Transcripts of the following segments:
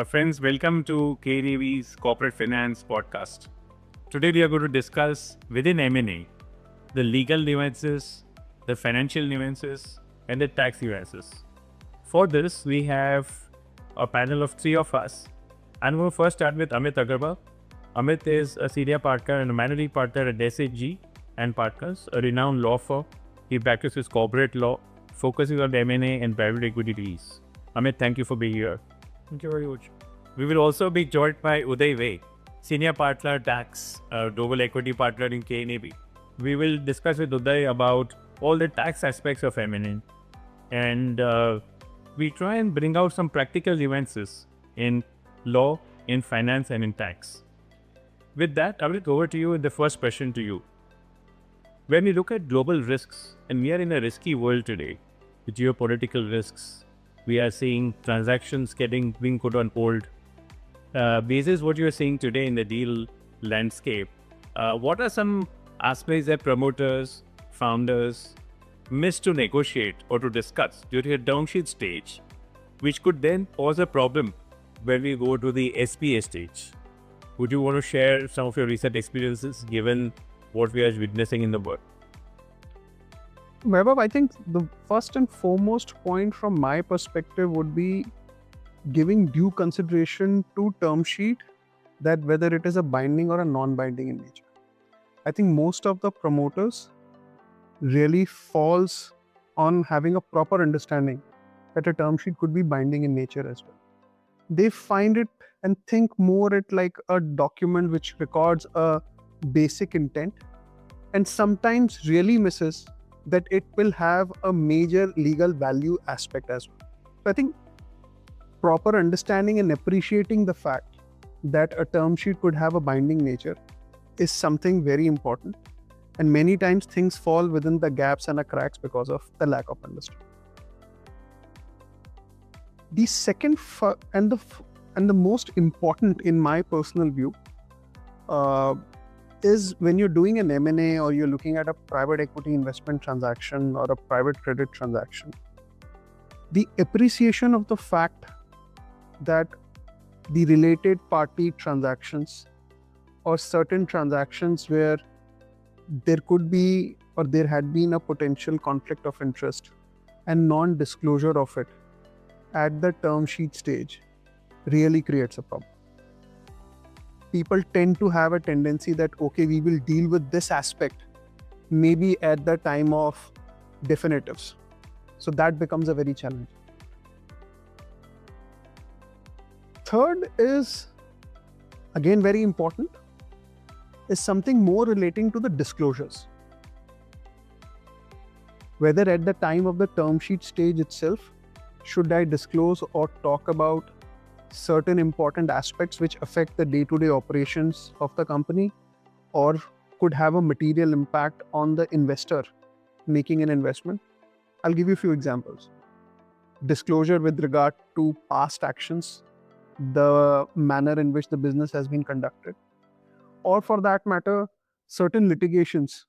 Friends, welcome to KNAV's Corporate Finance Podcast. Today we are going to discuss within M&A the legal nuances, the financial nuances, and the tax nuances. For this, we have a panel of three of us. And we'll first start with Amit Aggarwal. Amit is a senior partner and a managing partner at SHG and Partners, a renowned law firm. He practices corporate law, focusing on M&A and private equity deals. Amit, thank you for being here. Thank you very much. We will also be joined by Uday Ved, Senior Partner Tax, Global Equity Partner in KNAV. We will discuss with Uday about all the tax aspects of M&A, and we try and bring out some practical nuances in law, in finance, and in tax. With that, I will go over to you with the first question to you. When we look at global risks, and we are in a risky world today, with geopolitical risks, we are seeing transactions being put on hold. Basis what you are seeing today in the deal landscape, what are some aspects that promoters, founders miss to negotiate or to discuss during a term sheet stage, which could then cause a problem when we go to the SPA stage? Would you want to share some of your recent experiences given what we are witnessing in the world? Vaibhav, I think the first and foremost point from my perspective would be giving due consideration to term sheet, that whether it is a binding or a non-binding in nature. I think most of the promoters really falls on having a proper understanding that a term sheet could be binding in nature as well. They find it and think more it like a document which records a basic intent, and sometimes really misses that it will have a major legal value aspect as well. So I think proper understanding and appreciating the fact that a term sheet could have a binding nature is something very important. And many times things fall within the gaps and the cracks because of the lack of understanding. The second and the most important in my personal view is when you're doing an M&A or you're looking at a private equity investment transaction or a private credit transaction, the appreciation of the fact that the related party transactions or certain transactions where there could be or there had been a potential conflict of interest and non-disclosure of it at the term sheet stage really creates a problem. People tend to have a tendency that, okay, we will deal with this aspect maybe at the time of definitives. So that becomes a very challenge. Third is, again, very important, is something more relating to the disclosures. Whether at the time of the term sheet stage itself, should I disclose or talk about certain important aspects which affect the day-to-day operations of the company or could have a material impact on the investor making an investment? I'll give you a few examples. Disclosure with regard to past actions, the manner in which the business has been conducted, or for that matter, certain litigations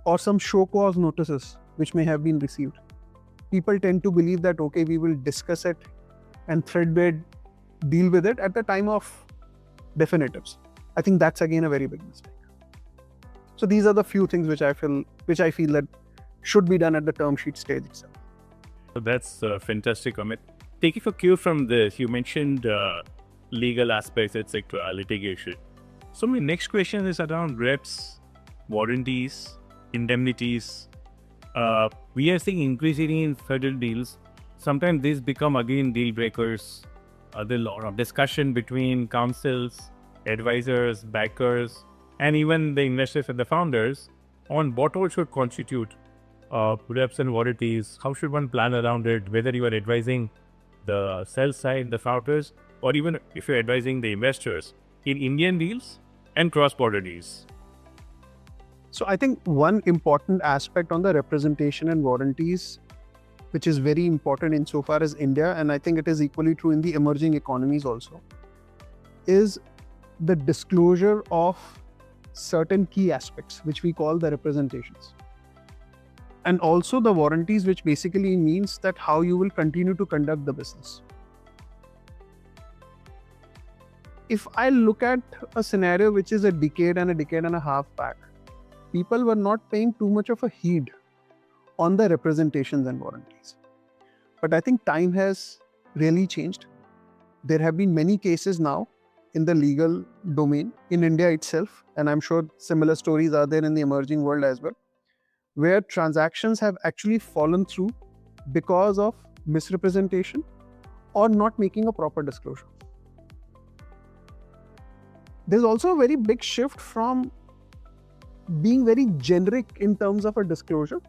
or some show cause notices which may have been received. People tend to believe that, okay, we will discuss it and threadbare deal with it at the time of definitives. I think that's again a very big mistake. So these are the few things which I feel that should be done at the term sheet stage itself. So that's fantastic, Amit. Taking a cue from this, you mentioned legal aspects, etc., litigation. So my next question is around reps, warranties, indemnities. We are seeing increasingly in federal deals. Sometimes these become again deal breakers. There's a lot of discussion between counsels, advisors, backers, and even the investors and the founders on what all should constitute reps and warranties. How should one plan around it? Whether you are advising the sell side, the founders, or even if you're advising the investors in Indian deals and cross-border deals. So I think one important aspect on the representation and warranties, which is very important insofar as India, and I think it is equally true in the emerging economies also, is the disclosure of certain key aspects, which we call the representations. And also the warranties, which basically means that how you will continue to conduct the business. if I look at a scenario which is a decade and a half back, people were not paying too much of a heed on the representations and warranties. But I think time has really changed. There have been many cases now in the legal domain in India itself, and I'm sure similar stories are there in the emerging world as well, where transactions have actually fallen through because of misrepresentation or not making a proper disclosure. There's also a very big shift from being very generic in terms of a disclosure,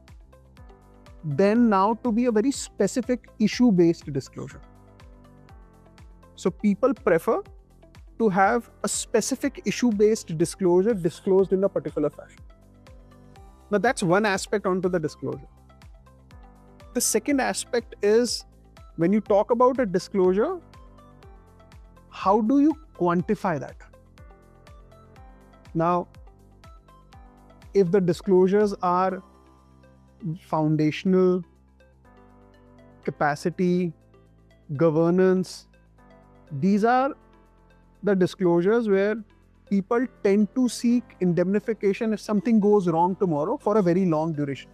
then now to be a very specific issue-based disclosure. So people prefer to have a specific issue-based disclosure disclosed in a particular fashion. Now that's one aspect onto the disclosure. The second aspect is, when you talk about a disclosure, how do you quantify that? Now, if the disclosures are foundational, capacity, governance, these are the disclosures where people tend to seek indemnification if something goes wrong tomorrow for a very long duration.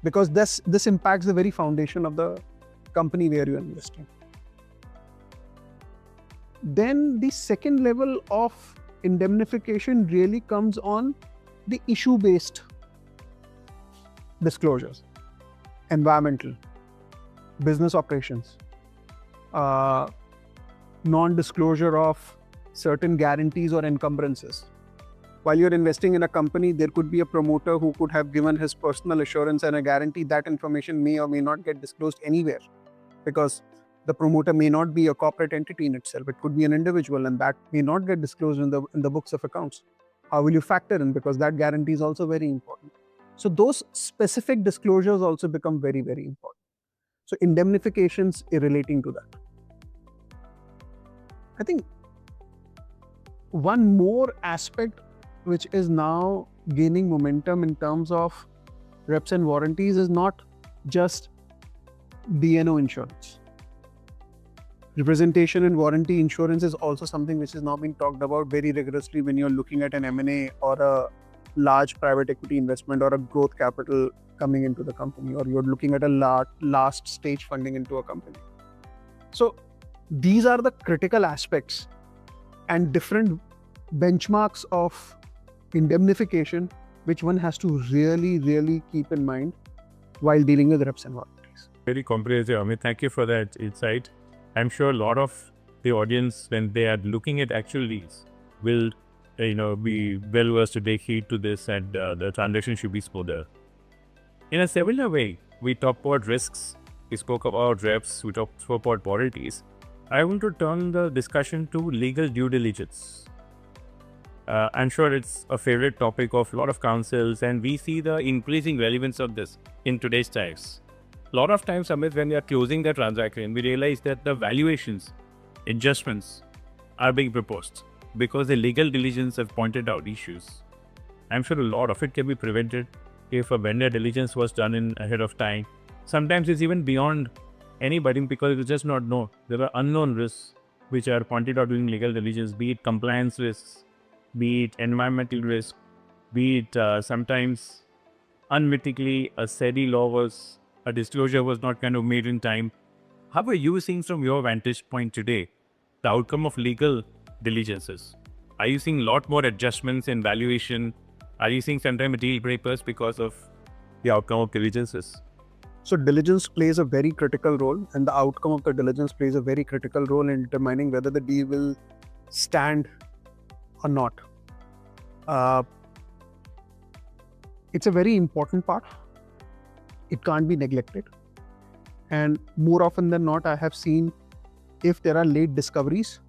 Because this impacts the very foundation of the company where you are investing. Then the second level of indemnification really comes on the issue-based disclosures, environmental, business operations, non-disclosure of certain guarantees or encumbrances. While you're investing in a company, there could be a promoter who could have given his personal assurance and a guarantee. That information may or may not get disclosed anywhere, because the promoter may not be a corporate entity in itself. It could be an individual, and that may not get disclosed in the books of accounts. How will you factor in? Because that guarantee is also very important. So those specific disclosures also become very, very important. So indemnifications relating to that. I think one more aspect which is now gaining momentum in terms of reps and warranties is not just D&O insurance. Representation and warranty insurance is also something which is now being talked about very rigorously when you're looking at an M&A or a large private equity investment or a growth capital coming into the company, or you're looking at a last stage funding into a company. So these are the critical aspects and different benchmarks of indemnification which one has to really, really keep in mind while dealing with reps and warranties. Very comprehensive, Amit. Thank you for that insight. I'm sure a lot of the audience, when they are looking at actual deals, will be well versed to take heed to this, and the transaction should be smoother. In a similar way, we talked about risks, we spoke about reps, we spoke about warranties. I want to turn the discussion to legal due diligence. I'm sure it's a favorite topic of a lot of counsels, and we see the increasing relevance of this in today's times. A lot of times, Amit, when we are closing the transaction, we realize that the valuations, adjustments are being proposed because the legal diligence have pointed out issues. I'm sure a lot of it can be prevented if a vendor diligence was done in ahead of time. Sometimes it's even beyond anybody because it's just not known. There are unknown risks which are pointed out during legal diligence, be it compliance risks, be it environmental risk, be it sometimes unwittingly a SEBI law was, a disclosure was not kind of made in time. How are you seeing from your vantage point today the outcome of legal diligences? Are you seeing a lot more adjustments in valuation? Are you seeing sometimes deal breakers because of the outcome of diligences? So diligence plays a very critical role, and the outcome of the diligence plays a very critical role in determining whether the deal will stand or not. It's a very important part. It can't be neglected. And more often than not, I have seen if there are late discoveries,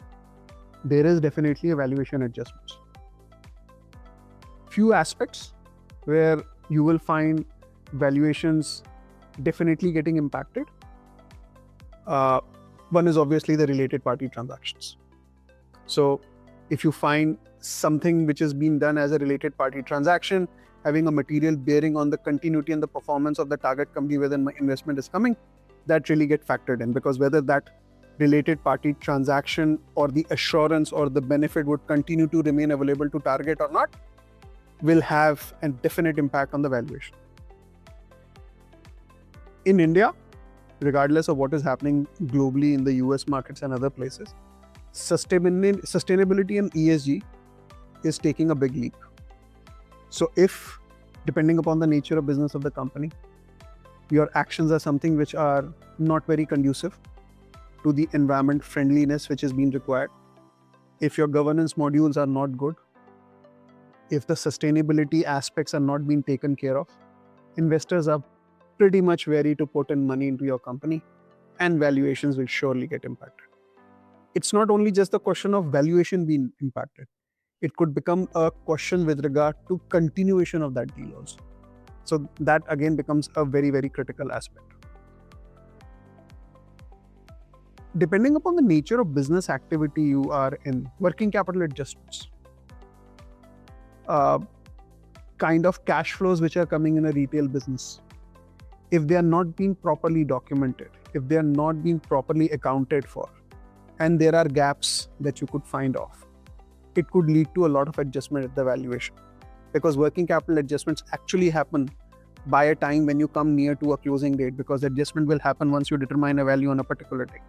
there is definitely a valuation adjustments. Few aspects where you will find valuations definitely getting impacted. One is obviously the related party transactions. So if you find something which is being done as a related party transaction, having a material bearing on the continuity and the performance of the target company where the investment is coming, that really get factored in, because whether that related party transaction or the assurance or the benefit would continue to remain available to target or not will have a definite impact on the valuation. In India, regardless of what is happening globally in the US markets and other places, sustainability and ESG is taking a big leap. So if, depending upon the nature of business of the company, your actions are something which are not very conducive to the environment friendliness which is being required, if your governance modules are not good, if the sustainability aspects are not being taken care of, investors are pretty much wary to put in money into your company, and valuations will surely get impacted. It's not only just the question of valuation being impacted. It could become a question with regard to continuation of that deal also. So that again becomes a very, very critical aspect. Depending upon the nature of business activity you are in, working capital adjustments, kind of cash flows which are coming in a retail business, if they are not being properly documented, if they are not being properly accounted for, and there are gaps that you could find off, it could lead to a lot of adjustment at the valuation, because working capital adjustments actually happen by a time when you come near to a closing date, because adjustment will happen once you determine a value on a particular date.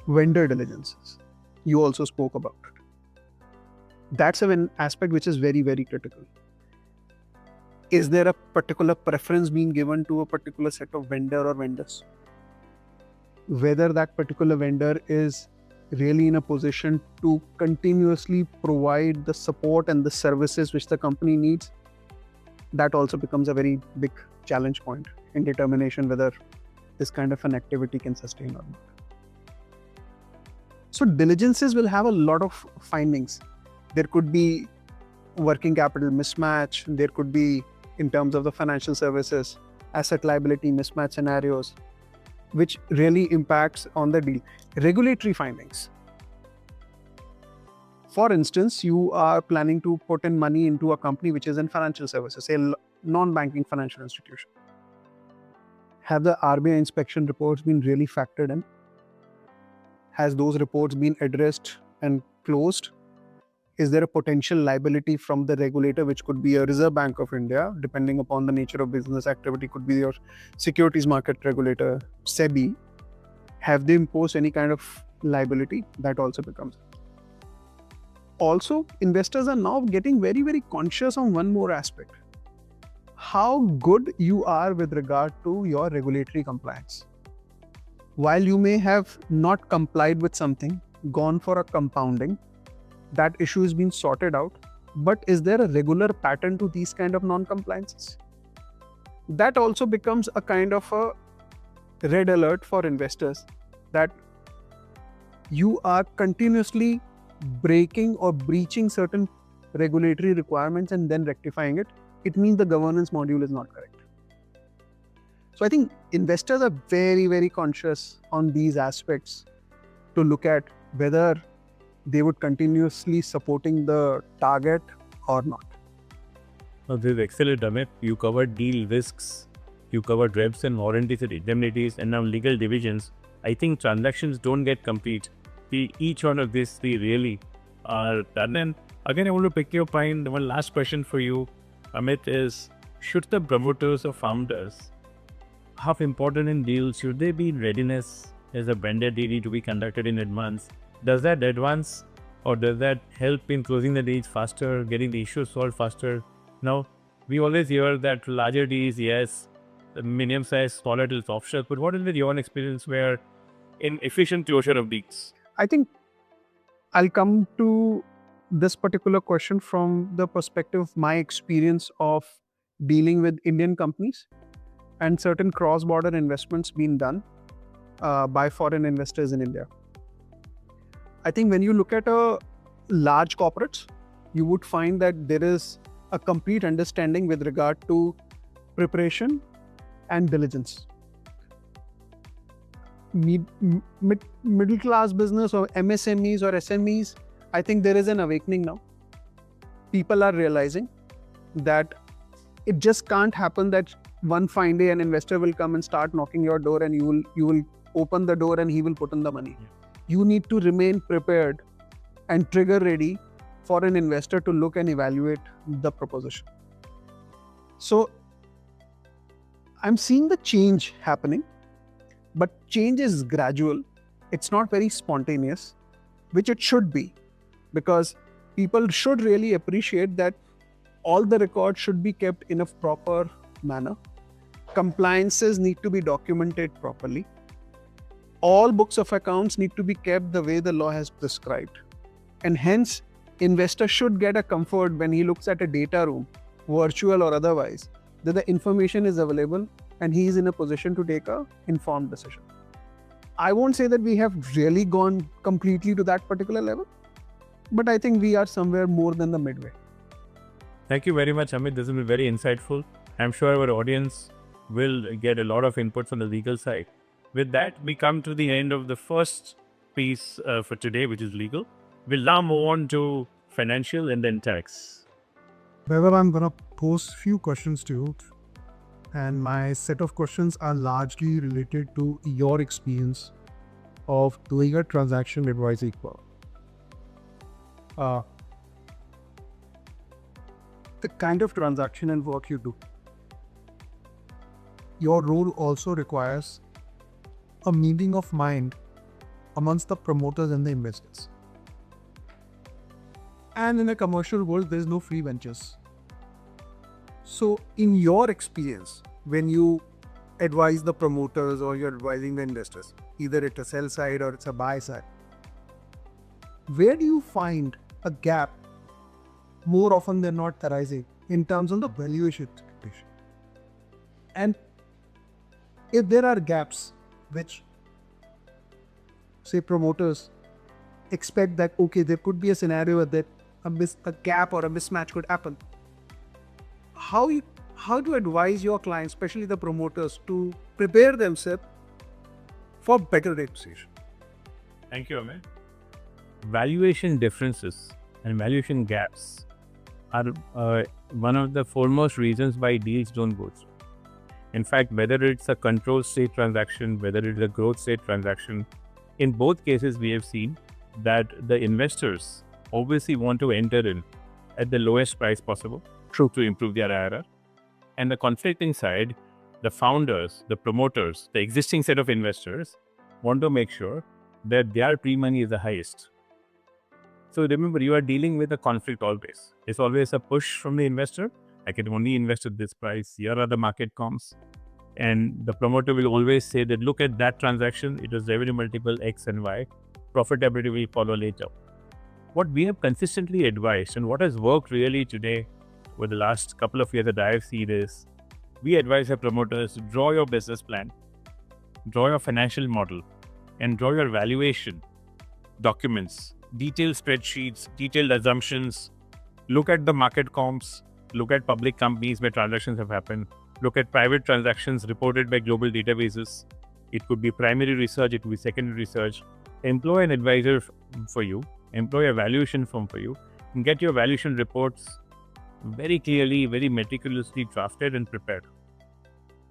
Vendor diligences, you also spoke about it. That's an aspect which is very, very critical. Is there a particular preference being given to a particular set of vendor or vendors? Whether that particular vendor is really in a position to continuously provide the support and the services which the company needs, that also becomes a very big challenge point in determination whether this kind of an activity can sustain or not. So diligences will have a lot of findings. There could be working capital mismatch, there could be, in terms of the financial services, asset liability mismatch scenarios, which really impacts on the deal. Regulatory findings. For instance, you are planning to put in money into a company which is in financial services, say non-banking financial institution. Have the RBI inspection reports been really factored in? Has those reports been addressed and closed? Is there a potential liability from the regulator, which could be a Reserve Bank of India, depending upon the nature of business activity, could be your securities market regulator, SEBI? Have they imposed any kind of liability? That also becomes. Also, investors are now getting very, very conscious on one more aspect. How good you are with regard to your regulatory compliance. While you may have not complied with something, gone for a compounding, that issue is being sorted out, but is there a regular pattern to these kind of non-compliances? That also becomes a kind of a red alert for investors, that you are continuously breaking or breaching certain regulatory requirements and then rectifying it. It means the governance module is not correct. So I think investors are very, very conscious on these aspects to look at whether they would continuously supporting the target or not. Oh, this is excellent, Amit. You covered deal risks, you covered reps and warranties and indemnities, and now legal divisions. I think transactions don't get complete. Each one of these three really are done. And again, I want to pick your point. One last question for you, Amit, is should the promoters or founders, how important in deals should they be in readiness as a vendor DD to be conducted in advance? Does that advance or does that help in closing the deals faster, getting the issues solved faster? Now, we always hear that larger deals, yes, the medium size, smaller deals, offshore, but what is with your own experience where in efficient closure of deals? I think I'll come to this particular question from the perspective of my experience of dealing with Indian companies and certain cross-border investments being done by foreign investors in India. I think when you look at a large corporates, you would find that there is a complete understanding with regard to preparation and diligence. Middle class business or MSMEs or SMEs, I think there is an awakening now. People are realizing that it just can't happen that one fine day an investor will come and start knocking your door, and you will open the door and he will put in the money. You need to remain prepared and trigger ready for an investor to look and evaluate the proposition. So I'm seeing the change happening, but change is gradual. It's not very spontaneous, which it should be, because people should really appreciate that all the records should be kept in a proper manner. Compliances need to be documented properly. All books of accounts need to be kept the way the law has prescribed. And hence, investor should get a comfort when he looks at a data room, virtual or otherwise, that the information is available and he is in a position to take an informed decision. I won't say that we have really gone completely to that particular level, but I think we are somewhere more than the midway. Thank you very much, Amit. This has been very insightful. I'm sure our audience will get a lot of inputs on the legal side. With that, we come to the end of the first piece for today, which is legal. We'll now move on to financial and then tax. Vaibhav, I'm going to pose a few questions to you. And my set of questions are largely related to your experience of doing a transaction advisory firm. The kind of transaction and work you do. Your role also requires a meeting of mind amongst the promoters and the investors. And in a commercial world, there's no free ventures. So in your experience, when you advise the promoters or you're advising the investors, either it's a sell side or it's a buy side, where do you find a gap more often than not arising in terms of the valuation expectation? And if there are gaps which, say, promoters expect that, okay, there could be a scenario that a gap or a mismatch could happen, how to advise your clients, especially the promoters, to prepare themselves for better negotiation? Thank you, Amit. Valuation differences and valuation gaps are one of the foremost reasons why deals don't go through. In fact, whether it's a control state transaction, whether it's a growth state transaction, in both cases we have seen that the investors obviously want to enter in at the lowest price possible to improve their IRR. And the conflicting side, the founders, the promoters, the existing set of investors want to make sure that their pre-money is the highest. So remember, you are dealing with a conflict always. It's always a push from the investor. I can only invest at this price. Here are the market comps. And the promoter will always say that, look at that transaction. It was revenue multiple X and Y. Profitability will follow later. What we have consistently advised and what has worked really today over the last couple of years that I have seen is, we advise our promoters to draw your business plan, draw your financial model, and draw your valuation documents, detailed spreadsheets, detailed assumptions, look at the market comps, look at public companies where transactions have happened, look at private transactions reported by global databases. It could be primary research, it could be secondary research. Employ an advisor for you, employ a valuation firm for you, and get your valuation reports very clearly, very meticulously drafted and prepared.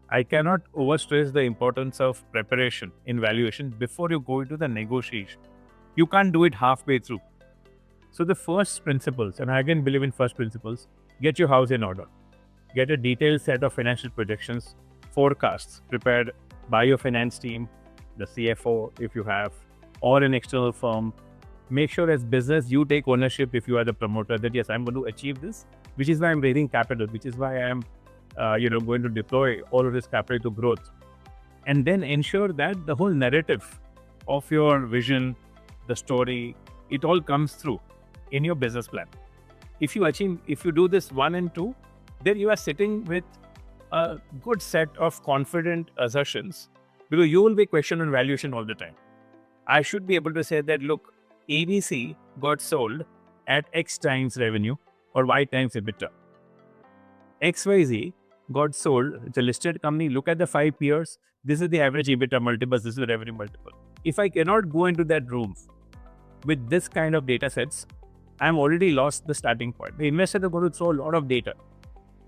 I cannot overstress the importance of preparation in valuation before you go into the negotiation. You can't do it halfway through. So the first principles, and I again believe in first principles, get your house in order. Get a detailed set of financial projections, forecasts prepared by your finance team, the CFO if you have, or an external firm. Make sure as business you take ownership if you are the promoter that yes, I'm going to achieve this, which is why I'm raising capital, which is why I am going to deploy all of this capital to growth. And then ensure that the whole narrative of your vision, the story, it all comes through in your business plan. If you do this 1 and 2, then you are sitting with a good set of confident assertions, because you will be questioned on valuation all the time. I should be able to say that, look, ABC got sold at X times revenue or Y times EBITDA. XYZ got sold, it's a listed company, look at the 5 peers, this is the average EBITDA multiples, this is the revenue multiple. If I cannot go into that room with this kind of data sets, I'm already lost the starting point. The investors are going to throw a lot of data.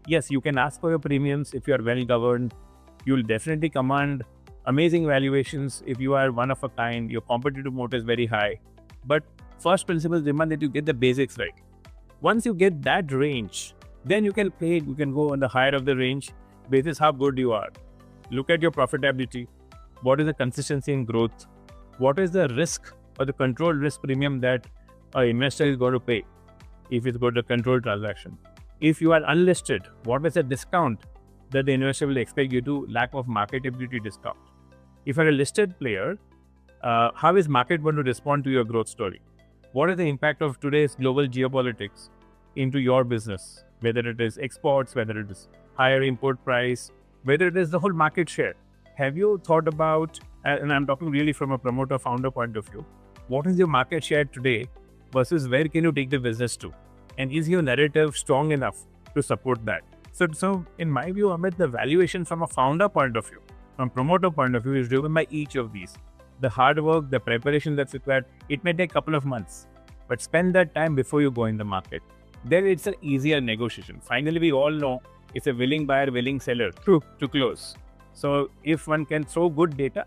Yes, you can ask for your premiums if you are well governed. You'll definitely command amazing valuations if you are one of a kind. Your competitive moat is very high. But first principles demand that you get the basics right. Once you get that range, then you can play, you can go on the higher of the range basis how good you are. Look at your profitability. What is the consistency in growth? What is the risk or the controlled risk premium that an investor is going to pay if it's got a controlled transaction? If you are unlisted, what is the discount that the investor will expect you to lack of marketability discount? If you're a listed player, how is market going to respond to your growth story? What is the impact of today's global geopolitics into your business? Whether it is exports, whether it is higher import price, whether it is the whole market share. Have you thought about, and I'm talking really from a promoter founder point of view, what is your market share today versus where can you take the business to? And is your narrative strong enough to support that? So in my view, Amit, the valuation from a founder point of view, from promoter point of view is driven by each of these. The hard work, the preparation that's required, it may take a couple of months, but spend that time before you go in the market. Then it's an easier negotiation. Finally, we all know it's a willing buyer, willing seller to close. So if one can throw good data,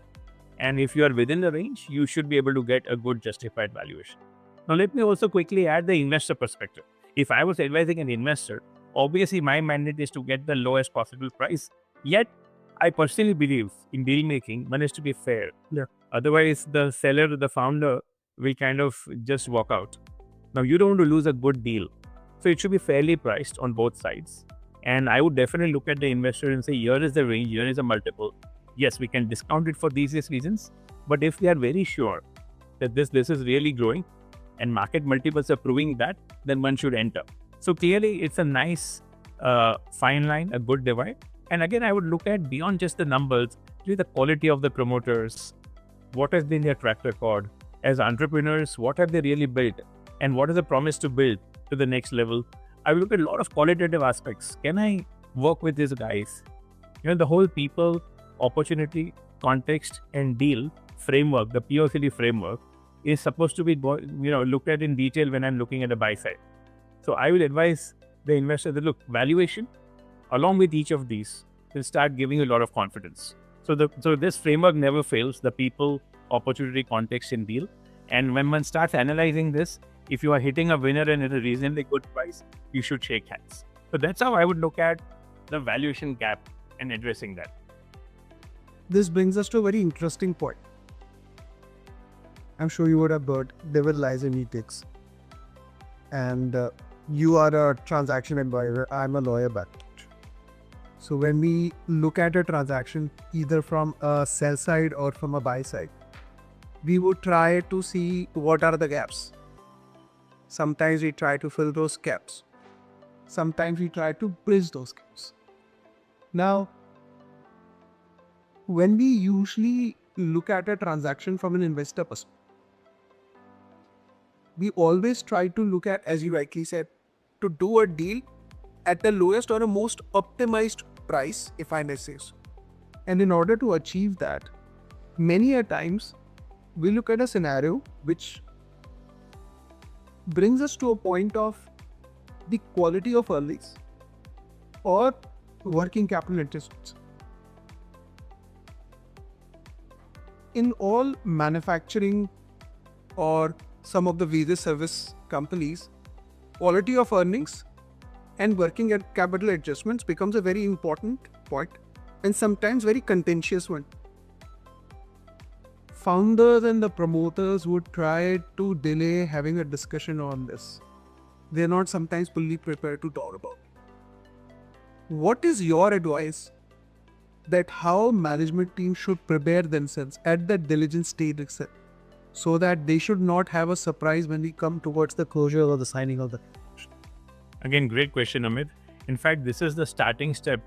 and if you are within the range, you should be able to get a good justified valuation. Now, let me also quickly add the investor perspective. If I was advising an investor, obviously my mandate is to get the lowest possible price. Yet, I personally believe in deal making, one is to be fair. Yeah. Otherwise, the seller, the founder will kind of just walk out. Now, you don't want to lose a good deal. So it should be fairly priced on both sides. And I would definitely look at the investor and say, here is the range, here is a multiple. Yes, we can discount it for these reasons. But if we are very sure that this is really growing and market multiples are proving that, then one should enter. So clearly, it's a nice fine line, a good divide. And again, I would look at beyond just the numbers, really the quality of the promoters, what has been their track record. As entrepreneurs, what have they really built? And what is the promise to build to the next level? I will look at a lot of qualitative aspects. Can I work with these guys? The whole people, opportunity, context, and deal framework, the POCD framework, is supposed to be looked at in detail when I'm looking at the buy side. So I will advise the investor that look, valuation, along with each of these, will start giving you a lot of confidence. So this framework never fails, the people, opportunity, context, and deal. And when one starts analyzing this, if you are hitting a winner and at a reasonably good price, you should shake hands. So that's how I would look at the valuation gap and addressing that. This brings us to a very interesting point. I'm sure you would have heard devil lies in ethics. And you are a transaction advisor. I'm a lawyer background. So when we look at a transaction, either from a sell side or from a buy side, we would try to see what are the gaps. Sometimes we try to fill those gaps. Sometimes we try to bridge those gaps. Now, when we usually look at a transaction from an investor perspective, we always try to look at, as you rightly said, to do a deal at the lowest or the most optimized price, if I may say so. And in order to achieve that, many a times we look at a scenario which brings us to a point of the quality of earnings or working capital adjustments. In all manufacturing or some of the various service companies, quality of earnings and working capital adjustments becomes a very important point and sometimes very contentious one. Founders and the promoters would try to delay having a discussion on this. They're not sometimes fully prepared to talk about it. What is your advice that how management teams should prepare themselves at the diligence stage itself, so that they should not have a surprise when we come towards the closure or the signing of the transaction? Again, great question, Amit. In fact, this is the starting step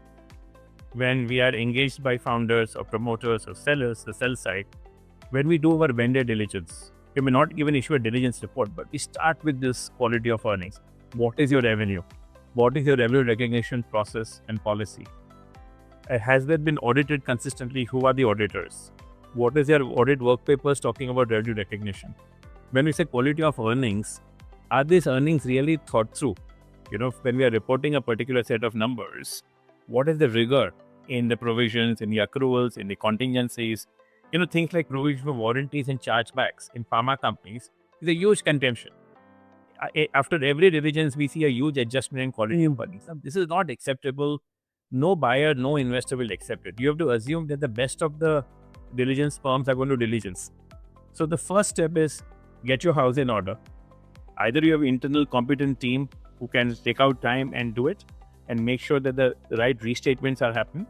when we are engaged by founders or promoters or sellers, the sell side. When we do our vendor diligence, we may not even issue a diligence report, but we start with this quality of earnings. What is your revenue? What is your revenue recognition process and policy? Has that been audited consistently? Who are the auditors? What is your audit work papers talking about revenue recognition? When we say quality of earnings, are these earnings really thought through? When we are reporting a particular set of numbers, what is the rigor in the provisions, in the accruals, in the contingencies? Things like provision for warranties and chargebacks in pharma companies is a huge contention. After every diligence, we see a huge adjustment in quality of earnings. This is not acceptable. No buyer, no investor will accept it. You have to assume that the best of the diligence firms are going to diligence. So the first step is get your house in order. Either you have internal competent team who can take out time and do it and make sure that the right restatements are happening.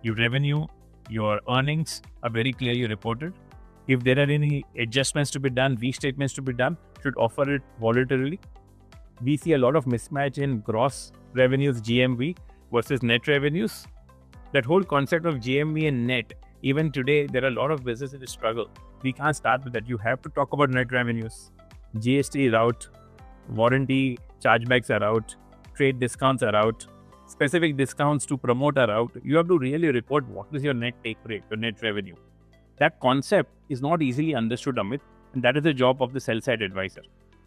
Your revenue, your earnings are very clearly reported. If there are any adjustments to be done, restatements to be done, should offer it voluntarily. We see a lot of mismatch in gross revenues, GMV, versus net revenues. That whole concept of GMV and net, even today, there are a lot of businesses that struggle. We can't start with that. You have to talk about net revenues. GST is out, warranty chargebacks are out, trade discounts are out, specific discounts to promote are out. You have to really report what is your net take rate, your net revenue. That concept is not easily understood, Amit, and that is the job of the sell-side advisor.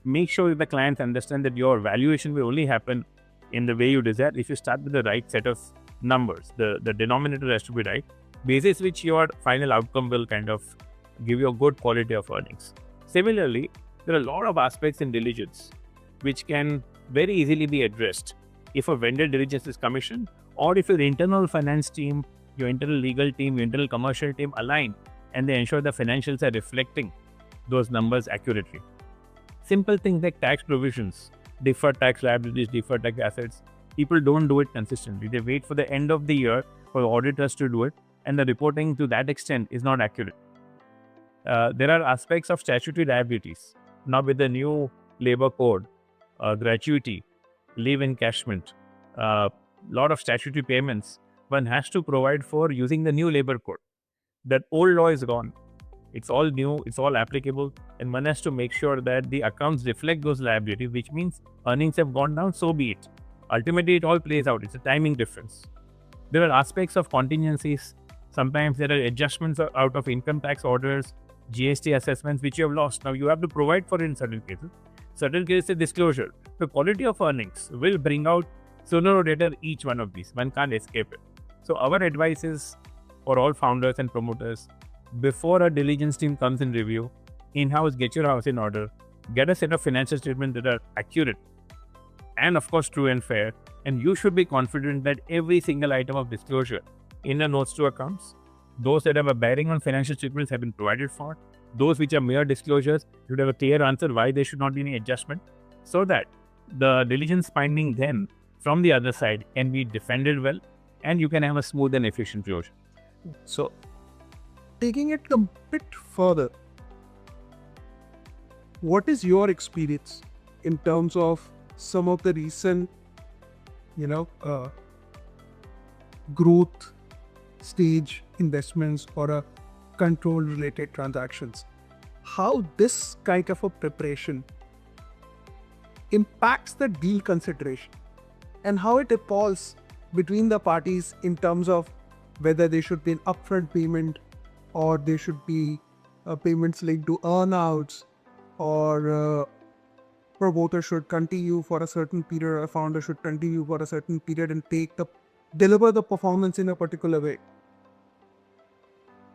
Make sure that the clients understand that your valuation will only happen in the way you desire if you start with the right set of numbers. The denominator has to be right, basis which your final outcome will kind of give you a good quality of earnings. Similarly, there are a lot of aspects in diligence which can very easily be addressed if a vendor diligence is commissioned, or if your internal finance team, your internal legal team, your internal commercial team align and they ensure the financials are reflecting those numbers accurately. Simple things like tax provisions, deferred tax liabilities, deferred tax assets. People don't do it consistently. They wait for the end of the year for auditors to do it, and the reporting to that extent is not accurate. There are aspects of statutory liabilities. Now with the new labor code, gratuity, leave encashment, lot of statutory payments, one has to provide for using the new labor code. That old law is gone. It's all new, it's all applicable, and one has to make sure that the accounts reflect those liabilities, which means earnings have gone down, so be it. Ultimately, it all plays out. It's a timing difference. There are aspects of contingencies. Sometimes there are adjustments out of income tax orders, GST assessments, which you have lost. Now, you have to provide for it in certain cases. Certain cases, disclosure. The quality of earnings will bring out sooner or later each one of these. One can't escape it. So, our advice is for all founders and promoters, before a diligence team comes in review, in-house, get your house in order, get a set of financial statements that are accurate and of course true and fair, and you should be confident that every single item of disclosure in the notes to accounts, those that have a bearing on financial statements have been provided for. Those which are mere disclosures, you should have a clear answer why there should not be any adjustment, so that the diligence finding then from the other side can be defended well and you can have a smooth and efficient closure. So, taking it a bit further, what is your experience in terms of some of the recent, growth stage investments or a control related transactions? How this kind of a preparation impacts the deal consideration and how it evolves between the parties in terms of whether there should be an upfront payment or there should be payments linked to earnouts, or promoter should continue for a certain period, or a founder should continue for a certain period and deliver the performance in a particular way.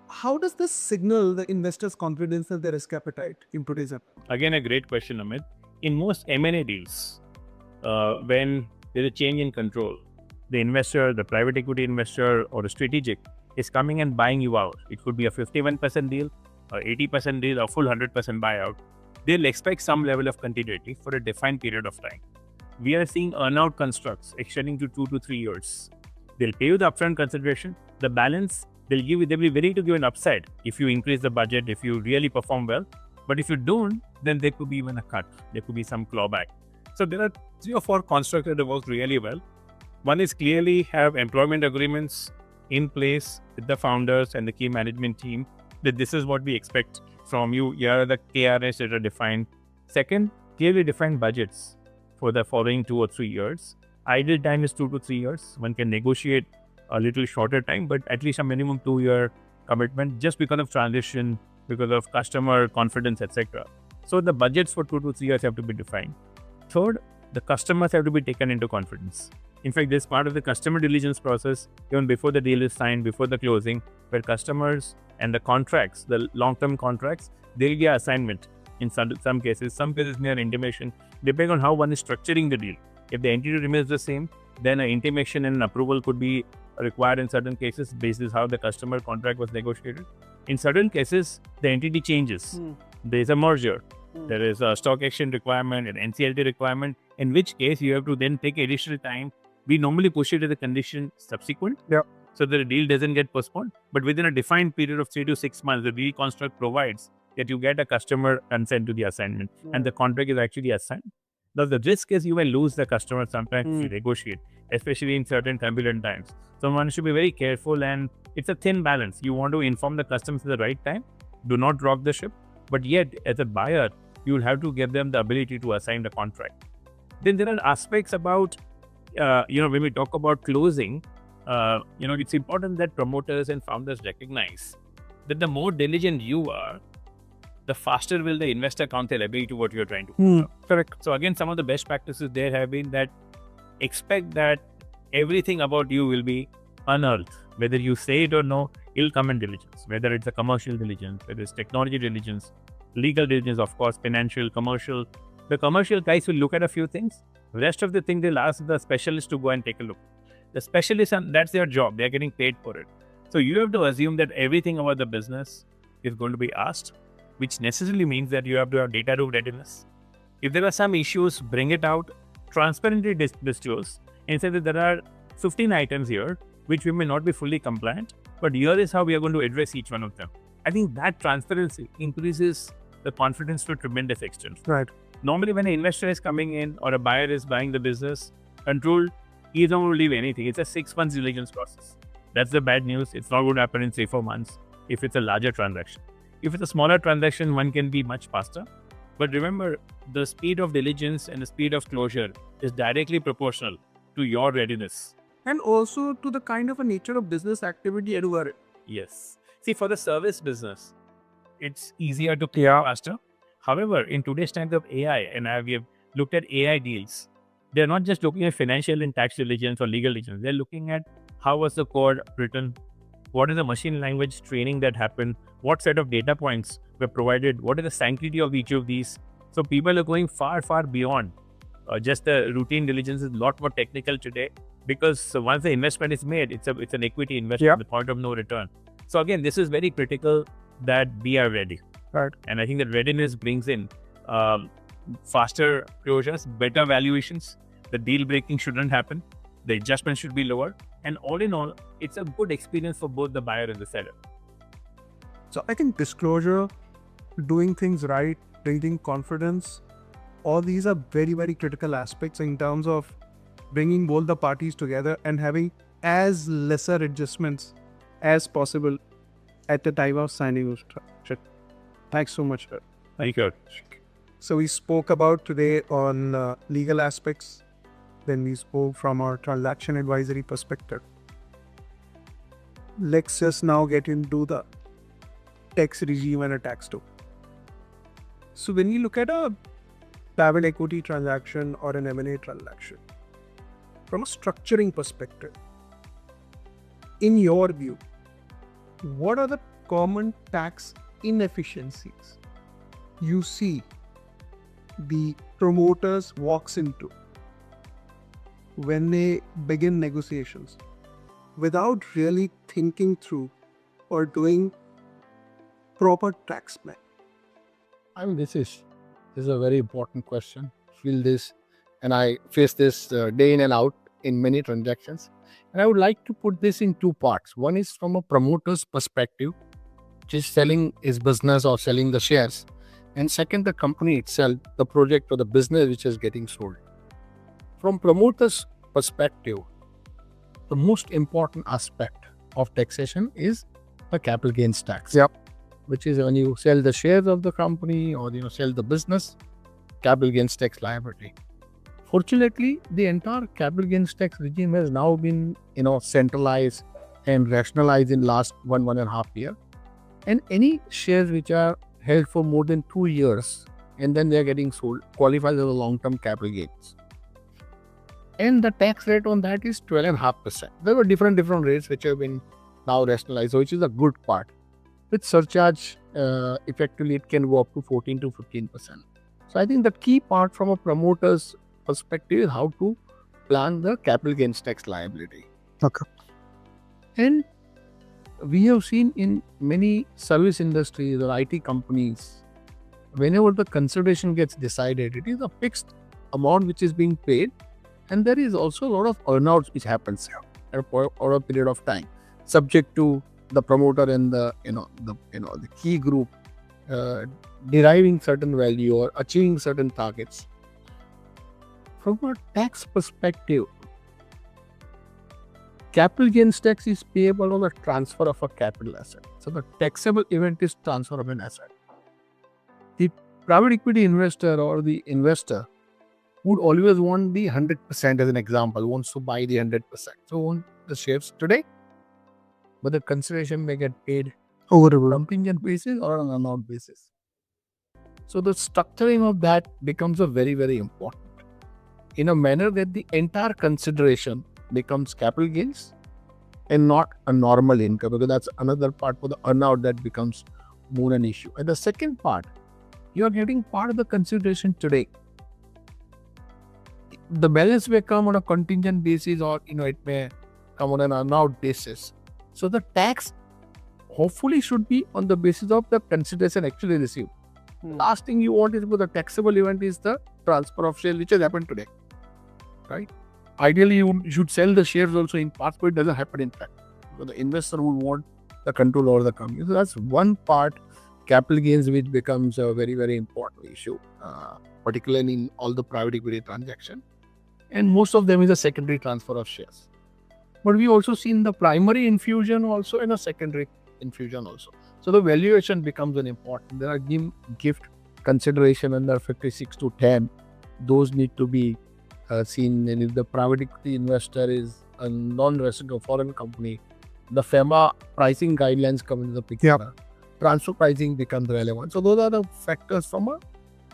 How does this signal the investor's confidence and their risk appetite in today's app? Again, a great question, Amit. In most M&A deals, when there's a change in control, the investor, the private equity investor or a strategic is coming and buying you out. It could be a 51% deal, or 80% deal, or full 100% buyout. They'll expect some level of continuity for a defined period of time. We are seeing earnout constructs extending to 2 to 3 years. They'll pay you the upfront consideration. The balance, they'll be ready to give an upside if you increase the budget, if you really perform well. But if you don't, then there could be even a cut. There could be some clawback. So there are 3 or 4 constructs that have worked really well. One is clearly have employment agreements in place with the founders and the key management team that this is what we expect from you. Here are the KRS that are defined. Second, clearly defined budgets for the following 2 or 3 years. Ideal time is 2 to 3 years. One can negotiate a little shorter time, but at least a minimum 2-year commitment just because of transition, because of customer confidence, etc. So the budgets for 2 to 3 years have to be defined. Third, the customers have to be taken into confidence. In fact, this part of the customer diligence process, even before the deal is signed, before the closing, where customers and the contracts, the long-term contracts, they'll get assignment in some cases mere intimation, depending on how one is structuring the deal. If the entity remains the same, then an intimation and an approval could be required in certain cases based on how the customer contract was negotiated. In certain cases, the entity changes. There is a merger. There is a stock exchange requirement, an NCLT requirement, in which case you have to then take additional time. We normally push it as a condition subsequent, so that the deal doesn't get postponed. But within a defined period of 3 to 6 months, the deal construct provides that you get a customer consent to the assignment and the contract is actually assigned. Now, the risk is you may lose the customer sometimes if you negotiate, especially in certain turbulent times. So one should be very careful, and it's a thin balance. You want to inform the customers at the right time, do not rock the ship, but yet as a buyer, you will have to give them the ability to assign the contract. Then there are aspects about, when we talk about closing, it's important that promoters and founders recognize that the more diligent you are, the faster will the investor count their ability to what you're trying to do. Correct. So again, some of the best practices there have been that expect that everything about you will be unearthed. Whether you say it or no, it'll come in diligence. Whether it's a commercial diligence, whether it's technology diligence, legal diligence, of course, financial, commercial. The commercial guys will look at a few things. The rest of the thing, they'll ask the specialist to go and take a look. The specialist, that's their job. They're getting paid for it. So you have to assume that everything about the business is going to be asked, which necessarily means that you have to have data room readiness. If there are some issues, bring it out, transparently disclose, and say that there are 15 items here, which we may not be fully compliant, but here is how we are going to address each one of them. I think that transparency increases the confidence to a tremendous extent. Right. Normally, when an investor is coming in or a buyer is buying the business, controlled, he is not going to leave anything. It's a 6 months diligence process. That's the bad news. It's not going to happen in 3-4 months if it's a larger transaction. If it's a smaller transaction, one can be much faster. But remember, the speed of diligence and the speed of closure is directly proportional to your readiness. And also to the kind of a nature of business activity you are in. Yes. See, for the service business, it's easier to clear faster. However, in today's times of AI, and we have looked at AI deals, they're not just looking at financial and tax diligence or legal diligence. They're looking at how was the code written, what is the machine language training that happened, what set of data points were provided, what is the sanctity of each of these. So people are going far, far beyond just the routine diligence. Is a lot more technical today, because once the investment is made, it's an equity investment, the point of no return. So again, this is very critical that we are ready. Right. And I think that readiness brings in faster closures, better valuations. The deal breaking shouldn't happen. The adjustment should be lower. And all in all, it's a good experience for both the buyer and the seller. So I think disclosure, doing things right, building confidence, all these are very, very critical aspects in terms of bringing both the parties together and having as lesser adjustments as possible at the time of signing. Thanks so much, sir. Thank you. So we spoke about today on legal aspects. Then we spoke from our transaction advisory perspective. Let's just now get into the tax regime and a tax tool. So when you look at a private equity transaction or an M&A transaction, from a structuring perspective, in your view, what are the common tax inefficiencies you see the promoters walks into when they begin negotiations without really thinking through or doing proper tax plan? I mean, this is a very important question. Feel this, and I face this day in and out in many transactions. And I would like to put this in two parts. One is from a promoter's perspective, which is selling his business or selling the shares. And second, the company itself, the project or the business which is getting sold. From promoter's perspective, the most important aspect of taxation is the capital gains tax. Which is when you sell the shares of the company or sell the business, capital gains tax liability. Fortunately, the entire capital gains tax regime has now been centralized and rationalized in last 1.5 years. And any shares which are held for more than 2 years and then they are getting sold qualifies as a long-term capital gains. And the tax rate on that is 12.5%. There were different rates which have been now rationalized, so which is a good part. With surcharge, effectively it can go up to 14 to 15%. So I think the key part from a promoter's perspective is how to plan the capital gains tax liability. Okay. And we have seen in many service industries or IT companies, whenever the consideration gets decided, it is a fixed amount which is being paid, and there is also a lot of earnouts which happens over a period of time, subject to the promoter and the key group deriving certain value or achieving certain targets. From a tax perspective, capital gains tax is payable on the transfer of a capital asset. So the taxable event is transfer of an asset. The private equity investor or the investor would always want the 100%, as an example, wants to buy the 100%. So want the shares today, but the consideration may get paid over on a contingent basis or on an earnout basis. So the structuring of that becomes a very, very important, in a manner that the entire consideration becomes capital gains and not a normal income, because that's another part for the earnout that becomes more an issue. And the second part, you are getting part of the consideration today. The balance may come on a contingent basis, or it may come on an earnout basis. So the tax hopefully should be on the basis of the consideration actually received. Last thing you want is, for the taxable event is the transfer of shares, which has happened today, right? Ideally, you should sell the shares also in parts, but it doesn't happen in fact. So the investor would want the control over the company. So that's one part, capital gains, which becomes a very, very important issue, particularly in all the private equity transactions. And most of them is a secondary transfer of shares. But we also seen the primary infusion also and a secondary infusion also. So the valuation becomes an important. There are gift consideration under 56 to 10. Those need to be seen. And if the private equity investor is a non-resident or foreign company, the FEMA pricing guidelines come into the picture. Yep. Transfer pricing becomes relevant. So those are the factors from a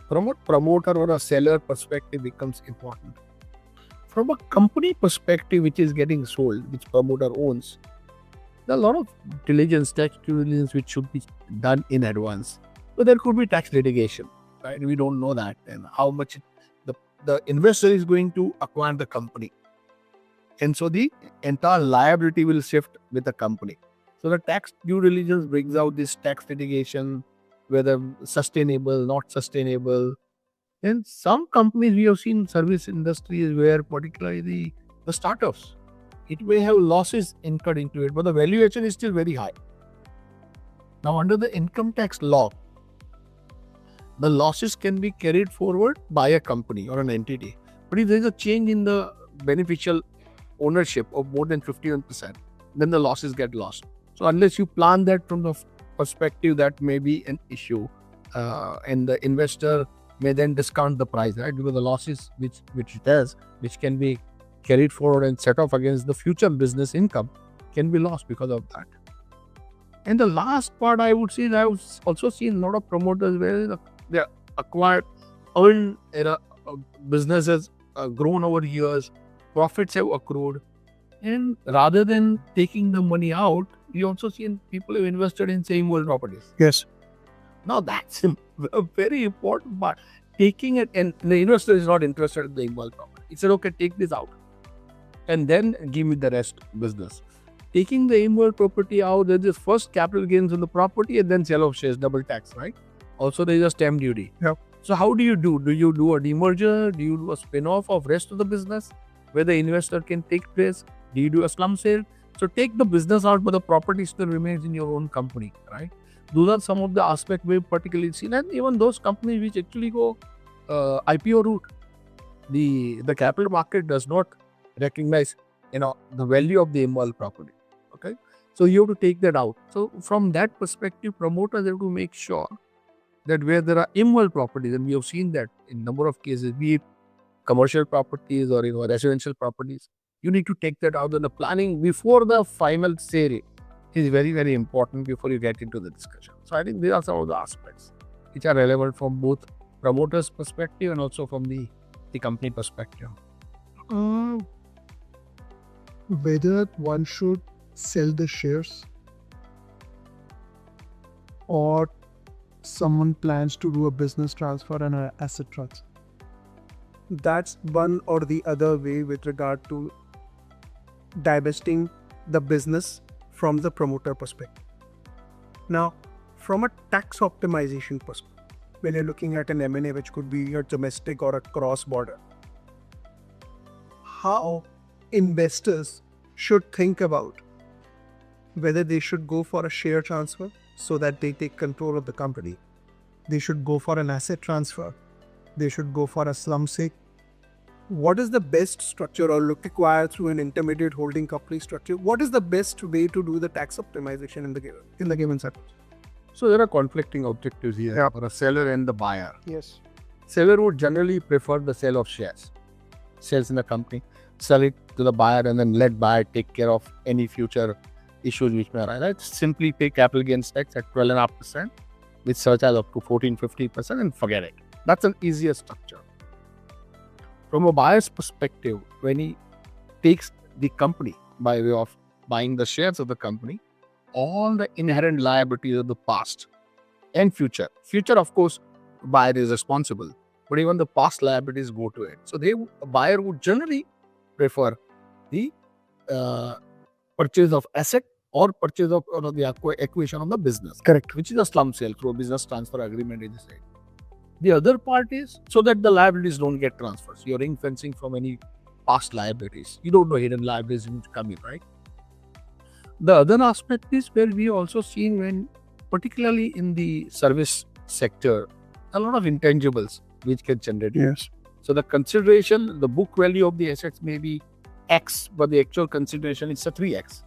promoter or a seller perspective becomes important. From a company perspective, which is getting sold, which promoter owns, there are a lot of diligence, tax due diligence, which should be done in advance. So there could be tax litigation, right? We don't know that, and how much the investor is going to acquire the company. And so the entire liability will shift with the company. So the tax due diligence brings out this tax litigation, whether sustainable, not sustainable. In some companies, we have seen service industries where particularly the startups, it may have losses incurred into it, but the valuation is still very high. Now, under the income tax law, the losses can be carried forward by a company or an entity. But if there is a change in the beneficial ownership of more than 51%, then the losses get lost. So unless you plan that from the perspective, that may be an issue, and the investor may then discount the price, right? Because the losses which it has, which can be carried forward and set off against the future business income, can be lost because of that. And the last part I would say, I've also seen a lot of promoters where they acquired, earned, businesses grown over years, profits have accrued, and rather than taking the money out, we also seen people have invested in same world properties. Yes. Now that's a very important part. Taking it, and the investor is not interested in the involved property. He said, okay, take this out and then give me the rest business. Taking the involved property out, there's this first capital gains on the property and then sale of shares, double tax, right? Also, there is a stamp duty. Yep. So how do you do? Do you do a demerger? Do you do a spin-off of rest of the business where the investor can take place? Do you do a slump sale? So take the business out, but the property still remains in your own company, right? Those are some of the aspects we've particularly seen, and even those companies which actually go IPO route, the capital market does not recognize the value of the involved property. Okay, so you have to take that out. So from that perspective, promoters have to make sure that where there are involved properties, and we have seen that in number of cases, be it commercial properties or residential properties, you need to take that out. And the planning before the final say is very, very important before you get into the discussion. So I think these are some of the aspects which are relevant from both promoters' perspective and also from the company perspective. Whether one should sell the shares or someone plans to do a business transfer and an asset transfer. That's one or the other way with regard to divesting the business from the promoter perspective. Now, from a tax optimization perspective, when you're looking at an M&A which could be a domestic or a cross-border, how investors should think about whether they should go for a share transfer so that they take control of the company. They should go for an asset transfer. They should go for a slum sale. What is the best structure, or look acquired through an intermediate holding company structure? What is the best way to do the tax optimization in the given setup? So there are conflicting objectives here for a seller and the buyer. Yes. Seller would generally prefer the sale of shares in the company, sell it to the buyer, and then let buyer take care of any future issues which may arise. Right? Simply pay capital gains tax at 12.5% with surcharge up to 14-15% and forget it. That's an easier structure. From a buyer's perspective, when he takes the company by way of buying the shares of the company, all the inherent liabilities of the past and future, of course, buyer is responsible, but even the past liabilities go to it. So a buyer would generally prefer the purchase of asset or purchase of the acquisition of the business. Correct. Which is a slum sale through a business transfer agreement in the state. The other part is so that the liabilities don't get transferred. So you're ring fencing from any past liabilities. You don't know hidden liabilities which come in, right? The other aspect is where we also seen when, particularly in the service sector, a lot of intangibles which get generated. Yes. So the consideration, the book value of the assets may be X, but the actual consideration is a 3X.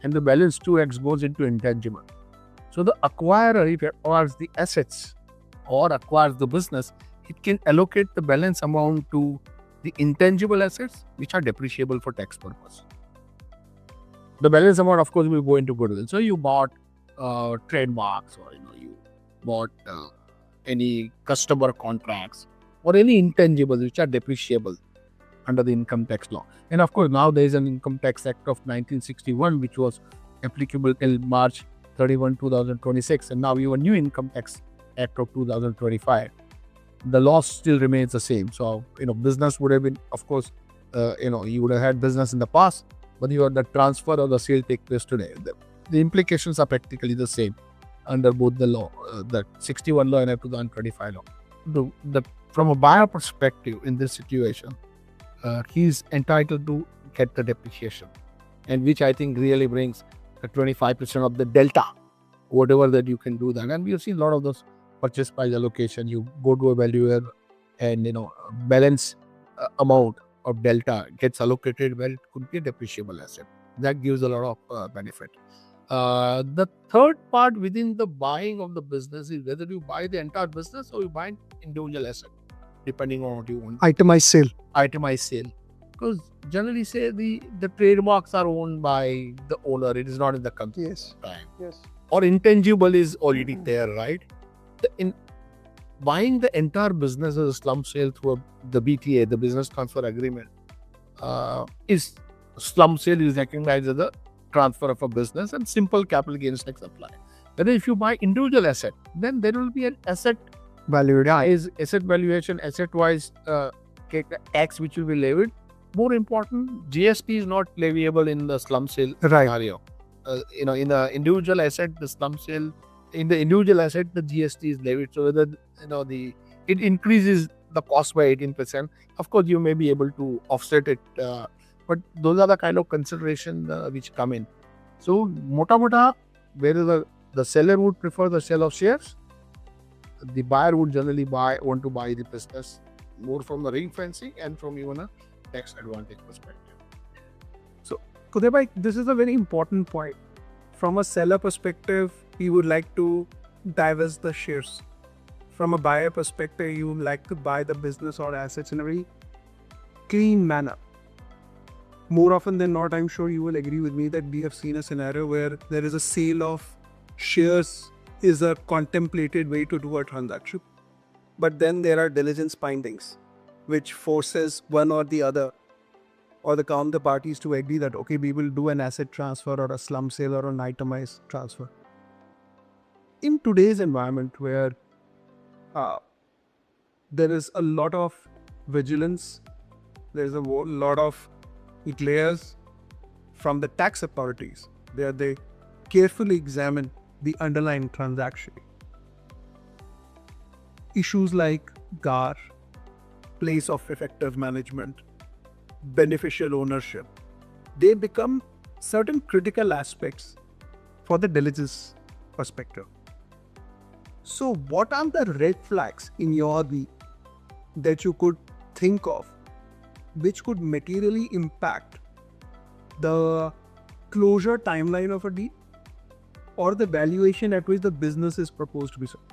And the balance 2X goes into intangible. So the acquirer, if it acquires the assets or acquires the business, it can allocate the balance amount to the intangible assets which are depreciable for tax purpose. The balance amount, of course, will go into goodwill. So you bought trademarks, or you bought any customer contracts or any intangibles which are depreciable under the income tax law. And of course, now there is an Income Tax Act of 1961 which was applicable till March 31, 2026, and now we have a new Income Tax Act of 2025. The law still remains the same. So business would have been, of course, you would have had business in the past, but you have the transfer or the sale take place today. The implications are practically the same under both the law, the 61 law and the 2025 law. From a buyer perspective in this situation, he's entitled to get the depreciation, and which I think really brings the 25% of the delta, whatever that you can do that. And we have seen a lot of those purchase price allocation. You go to a valuer and balance amount of delta gets allocated where it could be a depreciable asset. That gives a lot of benefit. The third part within the buying of the business is whether you buy the entire business or you buy an individual asset, depending on what you want. Itemized sale. Because generally say the trademarks are owned by the owner. It is not in the company. Yes. Yes. Or intangible is already there, right? In buying the entire business as a slum sale through the BTA, the business transfer agreement, is slum sale is recognized as a transfer of a business, and simple capital gains tax apply. Whether if you buy individual asset, then there will be an asset Valued. is asset valuation, asset wise tax which will be levied. More important, GST is not leviable in the slum sale scenario. In the individual asset, the slum sale, in the individual asset, the GST is levied. So whether it increases the cost by 18%, of course you may be able to offset it, but those are the kind of consideration which come in. So mota, where the seller would prefer the sale of shares, the buyer would generally want to buy the business more from the ring fencing and from even a tax advantage perspective. So, Uday bhai, this is a very important point. From a seller perspective, you would like to divest the shares. From a buyer perspective, you would like to buy the business or assets in a very clean manner. More often than not, I'm sure you will agree with me that we have seen a scenario where there is a sale of shares is a contemplated way to do a transaction. But then there are diligence findings which forces one or the other or the counterparties to agree that, okay, we will do an asset transfer or a slump sale or an itemized transfer. In today's environment where there is a lot of vigilance, there's a lot of layers from the tax authorities where they carefully examine the underlying transaction. Issues like GAR, place of effective management, beneficial ownership, they become certain critical aspects for the diligence perspective. So what are the red flags in your view that you could think of which could materially impact the closure timeline of a deal or the valuation at which the business is proposed to be sold?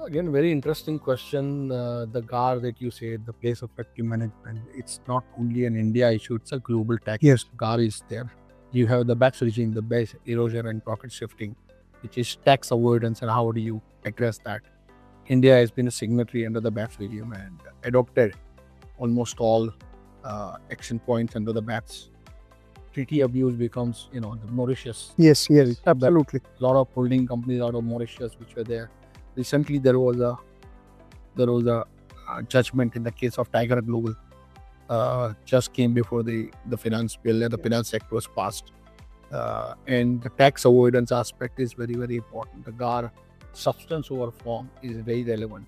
Again, very interesting question. The GAR that you said, the place of effective management, it's not only an India issue, it's a global tax. Yes. GAR is there. You have the BEPS regime, the base erosion and profit shifting, which is tax avoidance, and how do you address that? India has been a signatory under the BEPS regime and adopted almost all action points under the BEPS. Treaty abuse becomes, the Mauritius. Yes, absolutely. A lot of holding companies out of Mauritius which were there. Recently, there was a judgment in the case of Tiger Global. Just came before the finance bill and the finance act was passed. And the tax avoidance aspect is very, very important. The GAR, substance over form, is very relevant.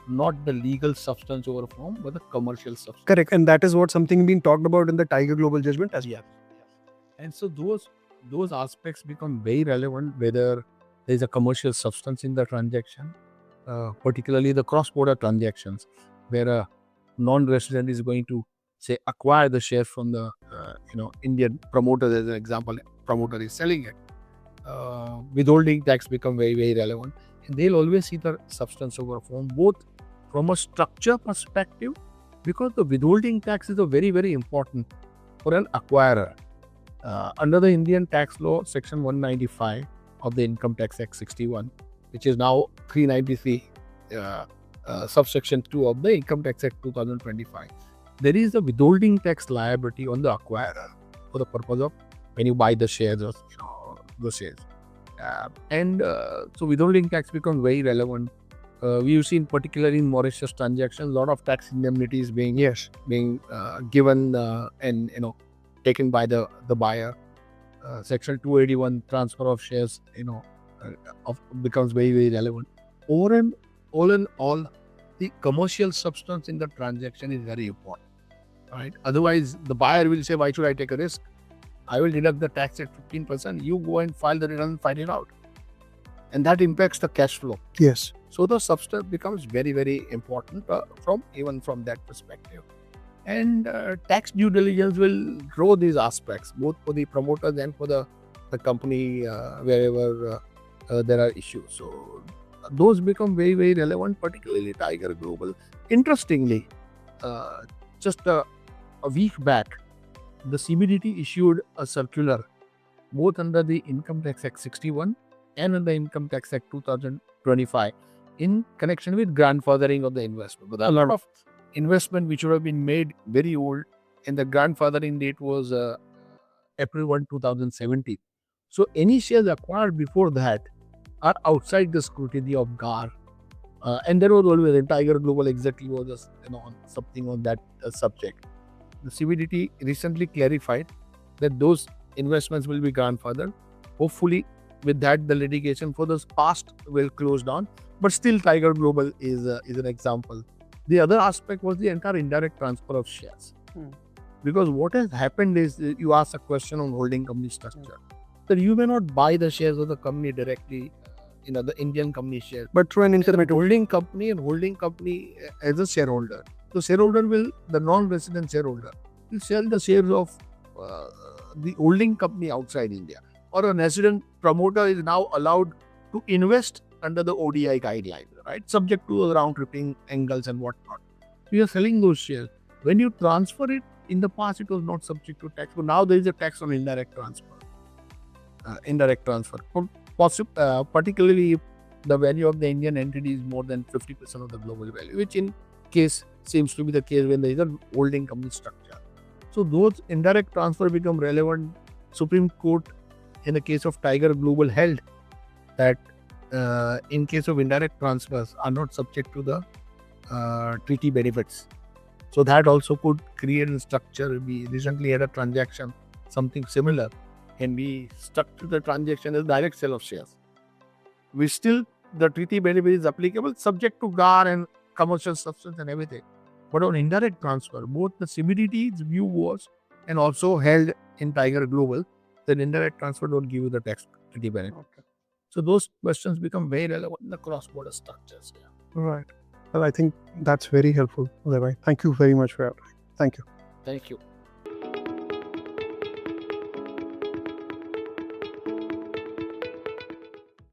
Not the legal substance over form, but the commercial substance. Correct. And that is what something being talked about in the Tiger Global judgment as well. Yes. And so those aspects become very relevant, whether there is a commercial substance in the transaction, particularly the cross-border transactions, where a non-resident is going to, say, acquire the share from the Indian promoter. As an example, promoter is selling it. Withholding tax become very, very relevant, and they'll always see the substance over form, both from a structure perspective, because the withholding tax is a very, very important for an acquirer. Under the Indian tax law, section 195 of the Income Tax Act 61, which is now 393, subsection 2 of the Income Tax Act 2025, there is a withholding tax liability on the acquirer for the purpose of when you buy the shares or the shares. So withholding tax becomes very relevant. We've seen, particularly in Mauritius transactions, a lot of tax indemnities being given and taken by the buyer. Section 281, transfer of shares, becomes very, very relevant. All in all, the commercial substance in the transaction is very important. Right? Otherwise, the buyer will say, why should I take a risk? I will deduct the tax at 15%. You go and file the return and find it out. And that impacts the cash flow. Yes. So the substance becomes very, very important from that perspective. And tax due diligence will grow these aspects, both for the promoters and for the company wherever there are issues. So those become very, very relevant, particularly Tiger Global. Interestingly, just a week back, the CBDT issued a circular both under the Income Tax Act 61 and under the Income Tax Act 2025 in connection with grandfathering of the investment. But a lot of investment which would have been made very old, and the grandfathering date was April 1, 2017. So any shares acquired before that are outside the scrutiny of GAR. And there was always in Tiger Global exactly was something on that subject. The CBDT recently clarified that those investments will be grandfathered. Hopefully, with that, the litigation for those past will close down. But still, Tiger Global is an example. The other aspect was the entire indirect transfer of shares. Because what has happened is, you asked a question on holding company structure. So you may not buy the shares of the company directly, the Indian company shares, but through an intermediary. Holding company as a shareholder. So shareholder the non-resident shareholder will sell the shares of the holding company outside India. Or a resident promoter is now allowed to invest under the ODI guidelines, right? Subject to the round-tripping angles and whatnot. So you are selling those shares. When you transfer it, in the past it was not subject to tax, but now there is a tax on indirect transfer. Particularly if the value of the Indian entity is more than 50% of the global value, which in case seems to be the case when there is a holding company structure. So those indirect transfer become relevant. Supreme Court in the case of Tiger Global held that in case of indirect transfers are not subject to the treaty benefits. So that also could create a structure. We recently had a transaction, something similar, and we stuck to the transaction as direct sale of shares. We still, the treaty benefit is applicable subject to GAR and commercial substance and everything. But on indirect transfer, both the CBDT's view was and also held in Tiger Global that indirect transfer don't give you the tax treaty benefit. Okay. So those questions become very relevant in the cross-border structures. Yeah. Right. Well, I think that's very helpful, Uday. Thank you very much for your time. Thank you. Thank you.